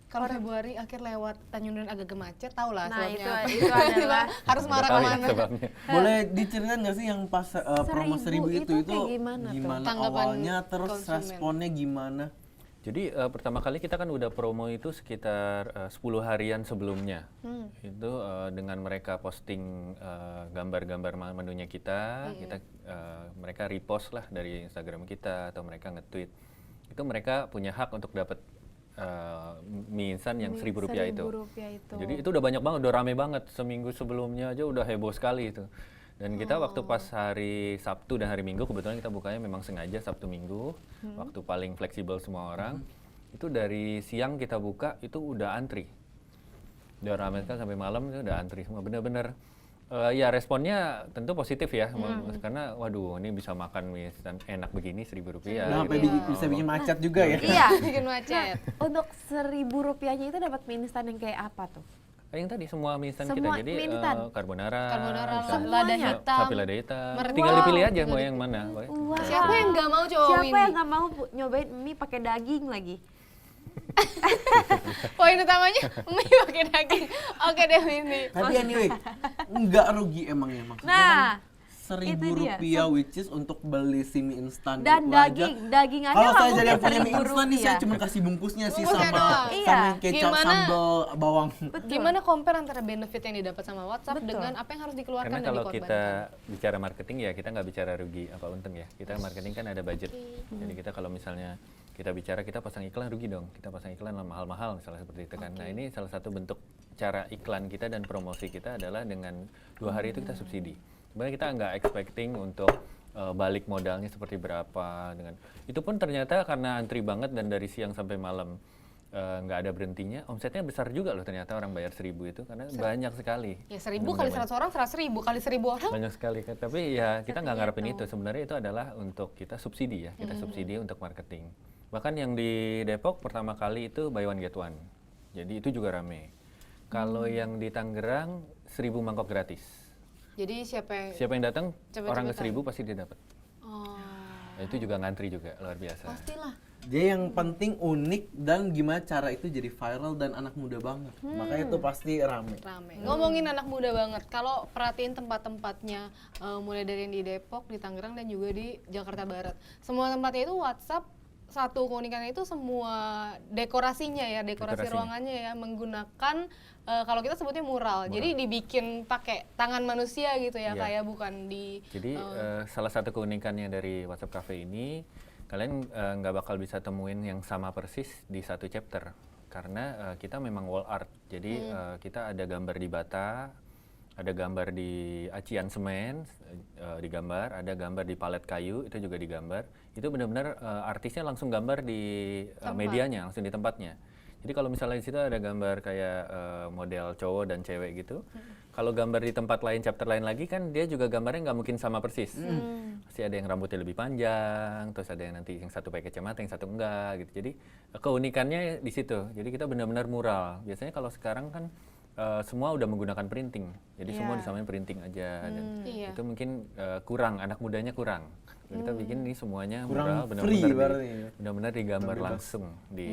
kalau Februari akhir lewat Tanjung Duren agak macet, tau lah Nah, sebabnya. itu adalah harus udah marah tahu ya kemana. sebabnya. Boleh diceritain nggak sih yang pas promo 1.000 1.000 itu itu kayak gimana tuh? Tanggapan awalnya, terus konsumen. responnya gimana? Jadi pertama kali kita kan udah promo itu sekitar 10 harian sebelumnya. Itu dengan mereka posting gambar-gambar menunya kita, mereka repost lah dari Instagram kita atau mereka nge-tweet. Itu mereka punya hak untuk dapat mie instan yang Rp1.000 itu. Rp1.000 itu. Jadi itu udah banyak banget, udah rame banget. Seminggu sebelumnya aja udah heboh sekali itu. Dan kita waktu pas hari Sabtu dan hari Minggu, kebetulan kita bukanya memang sengaja Sabtu Minggu, waktu paling fleksibel semua orang. Itu dari siang kita buka, itu udah antri. Udah rame kan sampai malam itu udah antri semua, bener-bener. Ya responnya tentu positif ya, karena waduh ini bisa makan mie instan enak begini Rp1.000. Nah, sampai bisa bikin macet juga ya. Iya. Bikin macet. Untuk Rp1.000-nya itu dapat mie instan yang kayak apa tuh? Yang tadi semua mie instan Semua kita, jadi mie instan? carbonara, Carbonara, bisa lada Semuanya? hitam. sapi lada hitam. Merek- Tinggal Wow. dipilih aja mau yang mana. Wah. Siapa yang nggak mau coba Siapa Windy? yang nggak mau nyobain mie pakai daging lagi? Poin utamanya mie pakai daging. Oke deh Windy. Tapi anyway, nggak rugi emangnya maksudnya Nah, kan Rp1.000 itu dia. which is untuk beli si mie instan dan itu aja. daging aja Kalau nggak saya jadi mungkin yang punya mie Rp1.000. instan nih, saya cuma kasih bungkusnya sih Bungkusnya sama doang. Iya. sama yang kecap, Gimana- sambal, bawang. Betul. Gimana compare antara benefit yang didapat sama WhatsApp Betul. dengan apa yang harus dikeluarkan Karena dan kalau dikorbankan? kita bicara marketing ya kita nggak bicara rugi apa untung ya. Kita marketing kan ada budget. Jadi kita kalau misalnya kita bicara kita pasang iklan rugi dong. Kita pasang iklan mahal-mahal misalnya seperti itu kan. Nah ini salah satu bentuk cara iklan kita dan promosi kita adalah dengan 2 hari itu kita subsidi. Sebenarnya kita nggak expecting untuk balik modalnya seperti berapa dengan itu pun ternyata karena antri banget dan dari siang sampai malam nggak ada berhentinya, omsetnya besar juga loh ternyata orang bayar 1.000 itu karena banyak sekali. Ya 1.000 kali 100 orang 100.000 kali 1.000 orang. Banyak sekali kan, tapi ya kita nggak ngarepin itu. Sebenarnya itu adalah untuk kita subsidi ya, kita subsidi untuk marketing. Bahkan yang di Depok pertama kali itu buy one get one, jadi itu juga rame. Kalau yang di Tangerang 1.000 mangkok gratis. Jadi siapa Siapa yang datang orang ke Cepet-cepetan. 1.000 pasti dia dapat. Oh, Nah, itu juga ngantri juga luar biasa. pastilah. Jadi yang penting unik dan gimana cara itu jadi viral dan anak muda banget. Makanya itu pasti rame. Rame. Ngomongin anak muda banget. Kalau perhatiin tempat-tempatnya mulai dari yang di Depok, di Tangerang dan juga di Jakarta Barat. Semua tempatnya itu WhatsApp satu keunikannya itu semua dekorasinya ya, dekorasi Dekorasinya. ruangannya ya menggunakan kalau kita sebutnya mural. Jadi dibikin pakai tangan manusia gitu ya, Iya. kayak bukan di Jadi salah satu keunikannya dari WhatsApp Cafe ini, kalian nggak bakal bisa temuin yang sama persis di satu chapter karena kita memang wall art. Jadi kita ada gambar di bata, ada gambar di acian semen digambar, ada gambar di palet kayu itu juga digambar. Itu benar-benar artisnya langsung gambar di medianya, langsung di tempatnya. Jadi kalau misalnya di situ ada gambar kayak model cowok dan cewek gitu, kalau gambar di tempat lain, chapter lain lagi kan dia juga gambarnya nggak mungkin sama persis. Pasti ada yang rambutnya lebih panjang, terus ada yang nanti yang satu pakai kacamata, yang satu enggak gitu. Jadi keunikannya di situ. Jadi kita benar-benar mural. Biasanya kalau sekarang kan semua udah menggunakan printing, jadi semua disamain printing aja. Dan Iya. itu mungkin kurang, anak mudanya kurang. Kita bikin ini semuanya Kurang mural, free benar-benar berarti ya. benar-benar digambar langsung di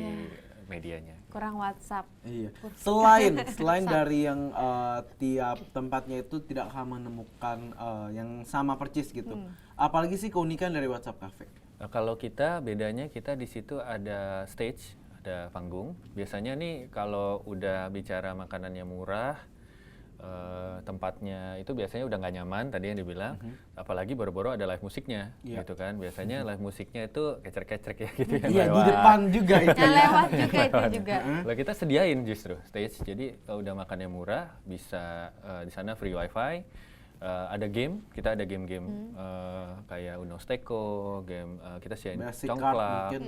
medianya. Kurang WhatsApp. Iya. Selain dari yang tiap tempatnya itu tidak akan menemukan yang sama persis gitu. Apalagi sih keunikan dari WhatsApp Cafe? Kalau kita bedanya kita di situ ada stage, ada panggung. Biasanya nih kalau udah bicara makanannya murah, tempatnya itu biasanya udah nggak nyaman tadi yang dibilang. Apalagi baru-baru ada live musiknya, gitu kan. Biasanya live musiknya itu kecrek-kecrek ya gitu yang Iya, di lewat. depan juga itu. Yang lewat juga itu juga. Lah kita sediain justru stage. Jadi kalau udah makannya murah bisa di sana free wifi. Ada game, kita ada game-game kayak Uno Steko, game kita sediain Basic card congklak, mungkin.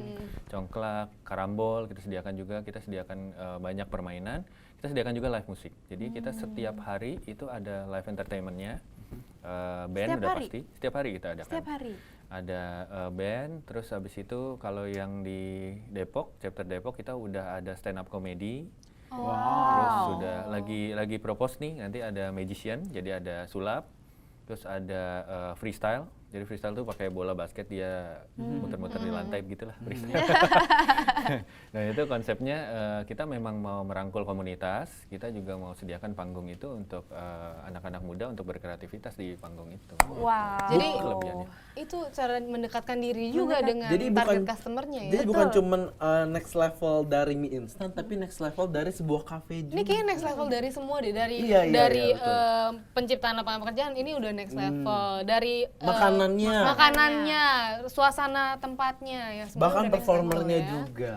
congklak, karambol kita sediakan juga. Kita sediakan banyak permainan. Kita sediakan juga live musik. Jadi kita setiap hari itu ada live entertainmentnya. Band Setiap udah hari? pasti. Setiap hari kita adakan. Setiap hari. Ada band, terus habis itu kalau yang di Depok, chapter Depok kita udah ada stand up comedy. Terus sudah lagi propose nih, nanti ada magician, jadi ada sulap, terus ada freestyle. Jadi freestyle tuh pakai bola basket dia muter-muter di lantai begitulah freestyle. Nah itu konsepnya kita memang mau merangkul komunitas, kita juga mau sediakan panggung itu untuk anak-anak muda untuk berkreativitas di panggung itu. Wow. Jadi Itu kelebihannya. itu cara mendekatkan diri juga dengan Jadi target bukan- customer-nya ya. Jadi bukan cuman next level dari mie instan, tapi next level dari sebuah cafe juga. Ini kayaknya next level dari semua deh, dari Iya, iya, dari iya, betul. penciptaan lapangan pekerjaan ini udah next level, dari Makanannya. suasana tempatnya ya. semua Bahkan udah next level performernya ya. juga.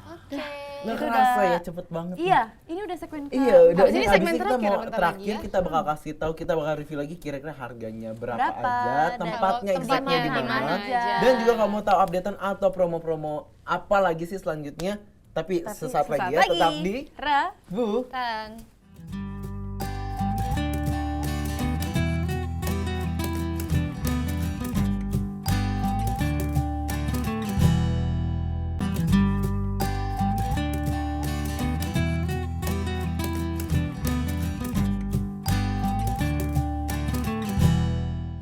Oke. Nggak Itu kerasa udah- ya, cepet banget. Iya, ini udah segmen Iya, udah Habis ini abis segmen kita terakhir mau bentar terakhir lagi ya. kita bakal kasih tahu, kita bakal review lagi kira-kira harganya berapa Berapa, aja, dan tempatnya kalau exactnya di tempatnya mana, di mana aja. dan juga kalau mau tahu updatean atau promo-promo apa lagi sih selanjutnya, tapi sesaat lagi ya, tetap di Bu. Tan.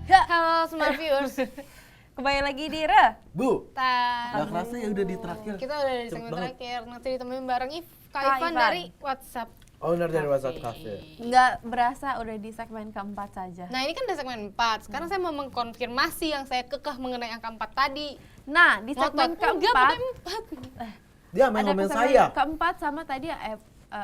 Halo Smart Viewers. Kembali lagi di Re. Bu. Tan. Nggak kerasa ya udah di terakhir. Kita udah di Cepet segmen banget. terakhir. Nanti ditemenin bareng Kak Kak Ivan Ivan. dari WhatsApp. Owner dari WhatsApp Cafe. Nggak berasa udah di segmen keempat saja. Nah ini kan udah segmen 4. Sekarang saya mau mengkonfirmasi yang saya kekeh mengenai angka 4 tadi. Nah, di segmen Ngotot. Enggak, keempat bukan 4. Dia ada main-main segmen saya. keempat sama tadi ya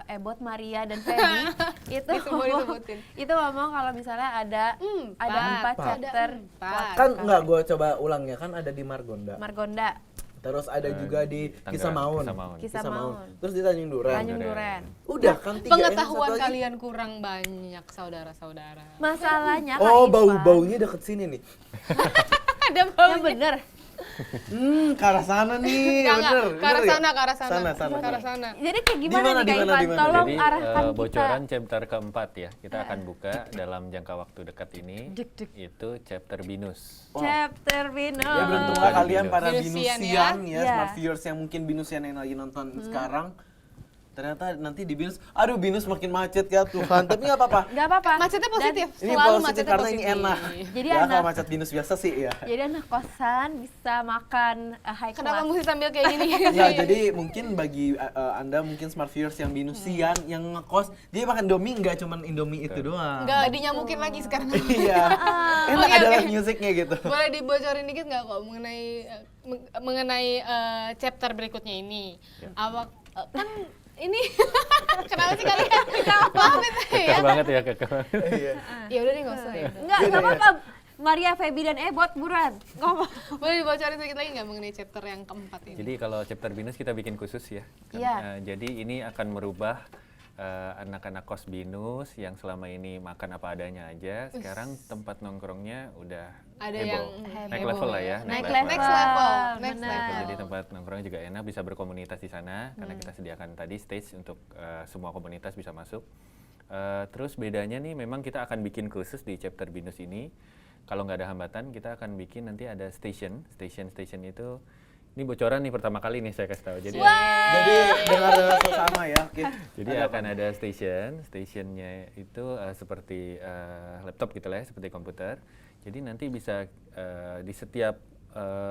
Ebot, Maria dan Feby itu Semua ngomong, disebutin. itu ngomong kalau misalnya ada empat Empat. chapter Empat. Kan nggak gue coba ulang ya, kan ada di Margonda. Margonda, Terus ada juga di Tanggerang, Kisah Maun. Kisah Maun. Kisah Maun, Terus di Tanjung Duren. Tanjung Duren. Udah kan tiga. yang Pengetahuan satu lagi. kalian kurang banyak, saudara-saudara. Masalahnya Kak Oh, Ivan, bau-baunya deket sini nih. Ada yang bener. Ke arah sana nih, Enggak, bener. ke arah bener ya? sana, ke arah sana. Sana. Ke arah sana. Jadi kayak gimana Dimana, nih Kak dimana, Ivan? dimana? Tolong Jadi arahkan kita. bocoran chapter keempat ya, kita akan buka dalam jangka waktu dekat ini, Dek. itu chapter binus. Chapter Vino. Ya beruntunglah Bukan kalian Binus. para Binusian binusian ya, Iya. smart viewers yang mungkin binusian yang lagi nonton sekarang. Ternyata nanti di binus, aduh binus makin macet ya Tuhan, tapi nggak apa-apa. Nggak apa-apa. Macetnya positif, Ini selalu positif macetnya karena positif. ini enak. Jadi ya anak- kalau macet binus biasa sih ya. Jadi anak kosan bisa makan high Kenapa class. mesti sambil kayak gini? Ya jadi mungkin bagi anda mungkin smart viewers yang binusian yang ngekos, dia makan Indomie nggak cuman Indomie itu doang. Enggak dinyamukin lagi sekarang. Iya. Enak Oke, adalah oke. musiknya gitu. Boleh dibocorin dikit nggak kok mengenai chapter berikutnya ini? Awak kan ini kenapa sih kalian? Maaf itu ya. Kekeh banget ya, kekeh banget. Iya. Ya udah deh nggak usah. Ya. Enggak apa-apa. Maria, Feby, dan Ebot buruan. Ngomong. Boleh dibocorin sedikit lagi nggak mengenai chapter yang keempat ini? Jadi kalau chapter binus kita bikin khusus ya. Iya. Jadi ini akan merubah anak-anak kos binus yang selama ini makan apa adanya aja, sekarang tempat nongkrongnya udah Ada heboh. yang naik heboh level lah ya. Naik level. Next level. Next benar. level. Jadi tempat nongkrong juga enak, bisa berkomunitas di sana karena kita sediakan tadi stage untuk semua komunitas bisa masuk. Terus bedanya nih memang kita akan bikin khusus di chapter binus ini. Kalau nggak ada hambatan kita akan bikin nanti ada station itu. Ini bocoran nih pertama kali nih saya kasih tahu. Jadi Jadi dengar sama ya. Oke. jadi akan ada stationnya itu seperti laptop gitu lah ya, seperti komputer. Jadi nanti bisa di setiap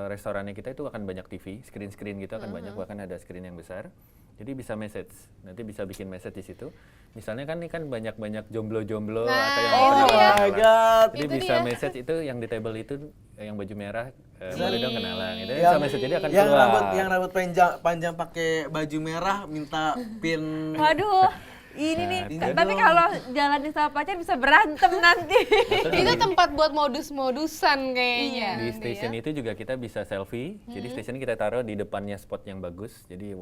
restorannya kita itu akan banyak TV, screen gitu akan banyak, bahkan ada screen yang besar. Jadi bisa message, nanti bisa bikin message di situ. Misalnya kan ini kan banyak jomblo-jomblo Nah, atau yang itu Oh dia. my god. jadi Itu bisa dia. message itu yang di table itu yang baju merah boleh dong kenalan gitu. Yang, Bisa message jadi akan yang keluar. rambut panjang pakai baju merah minta pin. Waduh, ini nih. Nah, Tapi dong. kalau jalanin sama pacar bisa berantem nanti. Itu tempat buat modus-modusan kayaknya. Di nanti station ya. itu juga kita bisa selfie. Jadi station ini kita taruh di depannya spot yang bagus. Jadi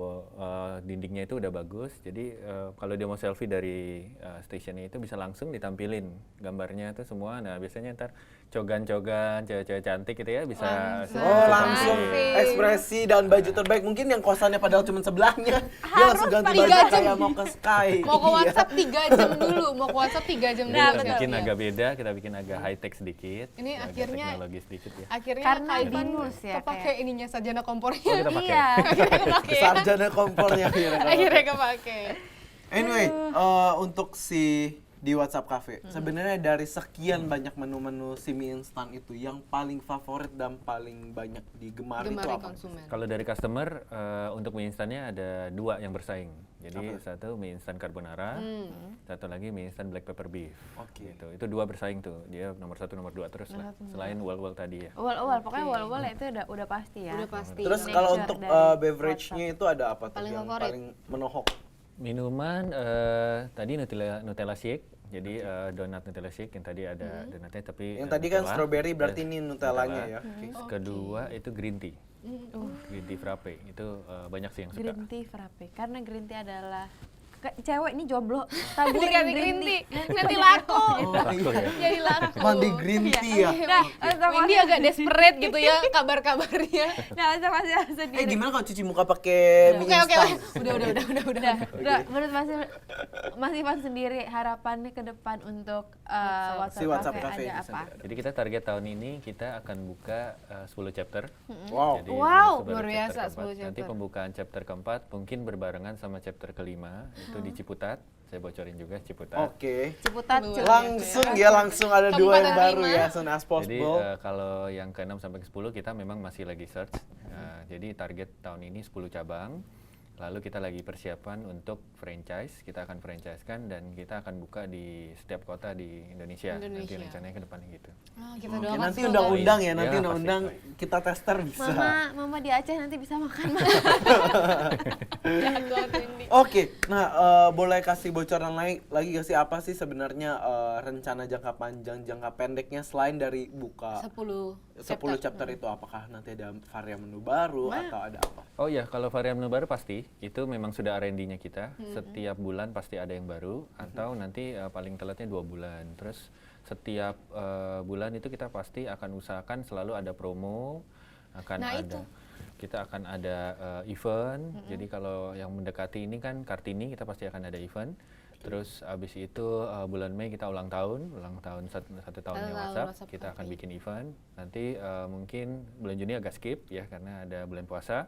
dindingnya itu udah bagus. Jadi kalau dia mau selfie dari stationnya itu bisa langsung ditampilin gambarnya itu semua. Nah biasanya ntar cogan-cogan, cewek-cewek cantik gitu ya bisa. Oh langsung Selfie. ekspresi dan baju terbaik. Mungkin yang kosannya padahal cuma sebelahnya, dia langsung ganti baju 3 jam. kayak mau ke Sky. Mau ke Iya. WhatsApp 3 jam dulu, mau ke WhatsApp 3 jam Jadi dulu. kita bikin Iya. agak beda, kita bikin agak high tech sedikit. Ini agak akhirnya- teknologi sedikit ya. Akhirnya Karena Kak Ivan binus ya, kepakai ininya sarjana kompornya. Oh, kita pakai. Iya. Kepake ya. Sarjana kompornya. Akhirnya kepake. Anyway, untuk si di WhatsApp Cafe. Sebenarnya dari sekian banyak menu-menu si mie instan itu, yang paling favorit dan paling banyak digemari itu Gemari apa? konsumen. Kalau dari customer, untuk mie instannya ada 2 yang bersaing. Jadi satu mie instan carbonara, satu lagi mie instan black pepper beef. Oke. Gitu. Itu 2 bersaing tuh. Dia nomor 1, nomor 2 terus lah. Selain wal-wal tadi ya. Uwal-uwal, pokoknya uwal-uwal itu udah pasti ya. Udah pasti. Terus Nature kalau untuk dari beverage-nya itu ada apa tuh Paling yang favorit. paling menohok? Minuman tadi Nutella shake. Jadi donat Nutella shake yang tadi ada donatnya tapi Yang tadi kan Nutella. strawberry, berarti Yes, ini Nutellanya Nutella. ya. Oke. Terus kedua itu green tea. Green tea frappe. Itu banyak sih yang suka. Green tea frappe. Karena green tea adalah cewek nih jomblo taburin Dikasih green tea, nanti laku. Oh, iya. Jadi laku. Mandi green tea ya. Nah, Windy agak desperate gitu ya kabar-kabarnya. nah masih sendiri. Gimana kalau cuci muka pakai mie Oke, instan? Udah, menurut Mas Ivan sendiri harapannya ke depan untuk Si WhatsApp WhatsApp Cafe Cafe ada bisa apa? Jadi kita target tahun ini kita akan buka 10 chapter. Wow. Jadi Wow, ini baru luar biasa, chapter 10 keempat. Nanti chapter. pembukaan chapter keempat mungkin berbarengan sama chapter kelima itu di Ciputat. Saya bocorin juga Ciputat. Oke. Ciputat, Luar Langsung ya, langsung ada 2 yang Kabupaten baru lima. ya, as soon as Jadi possible. kalau yang ke-6 sampai ke-10 kita memang masih lagi search. Jadi target tahun ini 10 cabang. Lalu kita lagi persiapan untuk franchise. Kita akan franchise-kan dan kita akan buka di setiap kota di Indonesia. Nanti Indonesia. rencananya ke depan gitu. Ah, kita Oke, doakan nanti semoga. undang-undang ya, Ya, nanti pasti. undang-undang kita tester bisa. Mama di Aceh nanti bisa makan. Jago, Windy. Oke, nah boleh kasih bocoran lagi gak sih apa sih sebenarnya rencana jangka panjang, jangka pendeknya selain dari buka 10 10 chapter itu, apakah nanti ada varian menu baru atau ada apa? Oh iya, kalau varian menu baru pasti itu memang sudah R&D-nya kita. Setiap bulan pasti ada yang baru atau nanti paling telatnya 2 bulan. Terus setiap bulan itu kita pasti akan usahakan selalu ada promo, akan Nah, ada itu. kita akan ada event. Jadi kalau yang mendekati ini kan Kartini kita pasti akan ada event. Terus abis itu bulan Mei kita ulang tahun satu tahunnya tahun WhatsApp, WhatsApp kita akan Coffee. bikin event. Nanti mungkin bulan Juni agak skip ya karena ada bulan puasa.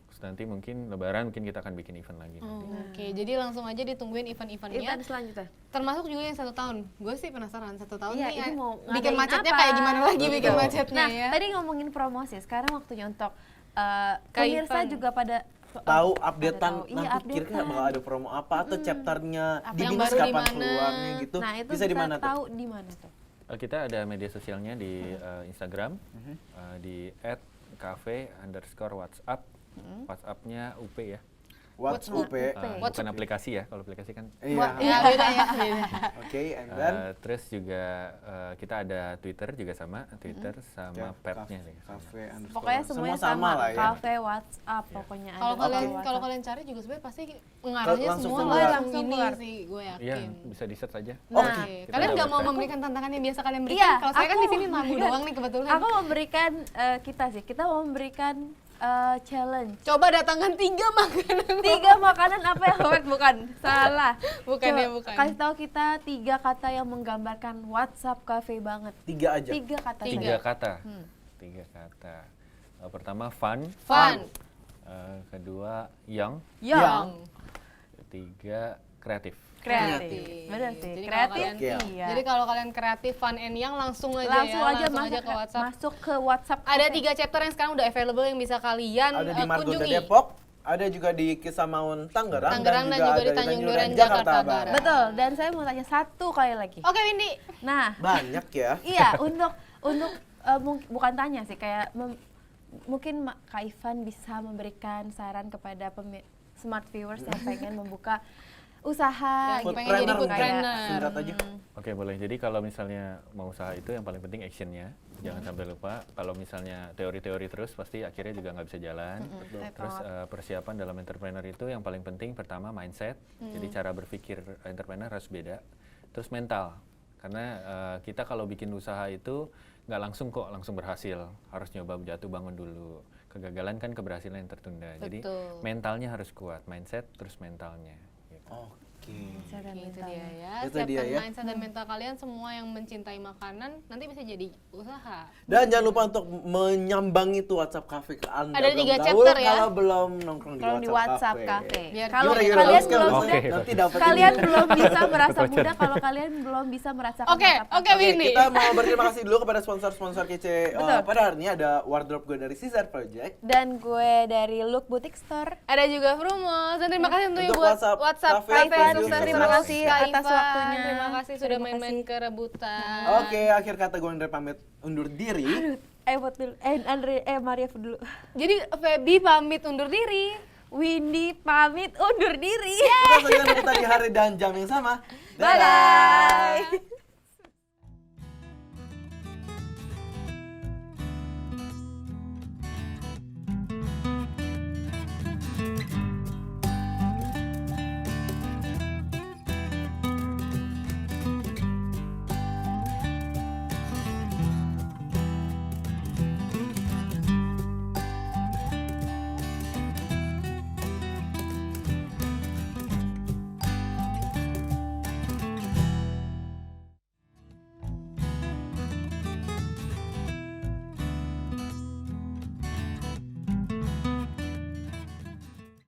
Terus nanti mungkin Lebaran mungkin kita akan bikin event lagi. Oh, Oke, jadi langsung aja ditungguin event-eventnya. Event selanjutnya. Termasuk juga yang 1 tahun. Gue sih penasaran 1 tahun Iya, nih ini mau bikin ngadain macetnya apa? kayak gimana lagi bikin Betul. macetnya Nah, ya. tadi ngomongin promosi, sekarang waktunya untuk Kak pemirsa Ivan. juga pada Tahu pada updatean tahu. Iya, nanti kira-kira updatean. bakal ada promo apa atau chapternya Apa di yang Binus baru di kapan mana? keluarnya gitu. Nah, itu bisa di mana tuh? tahu di mana tuh? Kita ada media sosialnya di Instagram di @cafe_whatsapp. WhatsApp-nya UP ya. What's UP? What's Bukan aplikasi ya. Kalau aplikasi kan Iya. Ya beda ya, beda. Oke, and then terus juga kita ada Twitter juga sama, Twitter sama pet-nya deh. Cafe underscore. Pokoknya Semua semuanya sama lah ya. Cafe WhatsApp pokoknya ada. Kalau kalian WhatsApp. kalau kalian cari juga sebenarnya pasti mengarahnya Langsung semua keluar. langsung ini Keluar. sih, gue Iya, yakin. bisa di-search aja. Nah, Oke. Kita Kalian ada nggak mau website. memberikan tantangan yang biasa kalian Iya, berikan? Kalau saya kan aku di sini tamu memberikan- doang nih kebetulan. Aku memberikan kita mau memberikan challenge. Coba datangkan 3 makanan. 3 makanan apa yang favorit? Bukan, salah. Bukan Coba ya, bukan. Kasih tahu kita 3 kata yang menggambarkan WhatsApp Cafe banget. 3 aja. 3 kata Tiga. Tiga saja. kata. Tiga kata. Pertama fun, Fun. kedua young, Yang ketiga kreatif. kreatif. Benar sih. Jadi kalau Kreatif kalian- iya. Jadi kalau kalian kreatif, fun and young langsung aja langsung ya, aja langsung aja ke WhatsApp. masuk ke WhatsApp. Ada Cafe. 3 chapter yang sekarang udah available yang bisa kalian Ada di Margonda kunjungi. Depok, ada juga di Kisamaun Tangerang, Tangerang dan juga ada di Tanjung Duren, Jakarta Barat. Betul. Dan saya mau tanya satu kali lagi. Oke, Windy. Nah, Banyak ya. iya untuk bukan tanya sih kayak mungkin Kak Ivan bisa memberikan saran kepada smart viewers yang pengen membuka usaha Yang gitu. pengen jadi Foodpreneur mungkin. foodpreneur. Singkat aja. Oke, boleh. Jadi kalau misalnya mau usaha itu yang paling penting actionnya. Jangan sampai lupa. Kalau misalnya teori-teori terus pasti akhirnya juga nggak bisa jalan. Terus persiapan dalam entrepreneur itu yang paling penting pertama mindset. Jadi cara berpikir entrepreneur harus beda. Terus mental. Karena kita kalau bikin usaha itu nggak langsung kok langsung berhasil. Harus nyoba jatuh bangun dulu. Kegagalan kan keberhasilan yang tertunda. Jadi Betul. mentalnya harus kuat. Mindset terus mentalnya. Gitu. Oke. Mindset dan Itu mental. dia ya. Itu dia Siapkan ya. mindset dan mental kalian, semua yang mencintai makanan nanti bisa jadi usaha. Dan jangan lupa untuk menyambangi tuh WhatsApp Cafe ke Anda. Ada belum 3 gaul chapter ya. Kalau belum nongkrong Kalau di WhatsApp Cafe. Biar Kalau Gimana, kalian Oke, belum oke. sudah Nanti dapat kalian ini. belum bisa merasa muda kalau kalian belum bisa merasakan Oke, WhatsApp oke Winnie. Kita mau berterima kasih dulu kepada sponsor-sponsor kece Betul. pada hari ini. Ada wardrobe gue dari Caesar Project. dan gue dari Look Boutique Store. Ada juga Frumos, dan terima kasih tentunya Untuk buat WhatsApp WhatsApp Cafe, Cafe Kak Sukses. Ivan. Terima kasih Kak atas Ivan. waktunya. Terima kasih sudah Terima main-main kasih. ke rebutan. Oke, akhir kata gue Andre pamit undur diri. Buat dulu. Maria dulu. Jadi Feby pamit undur diri. Windy pamit undur diri. Kita saksikan kita di hari dan jam yang sama. Dadah. Bye.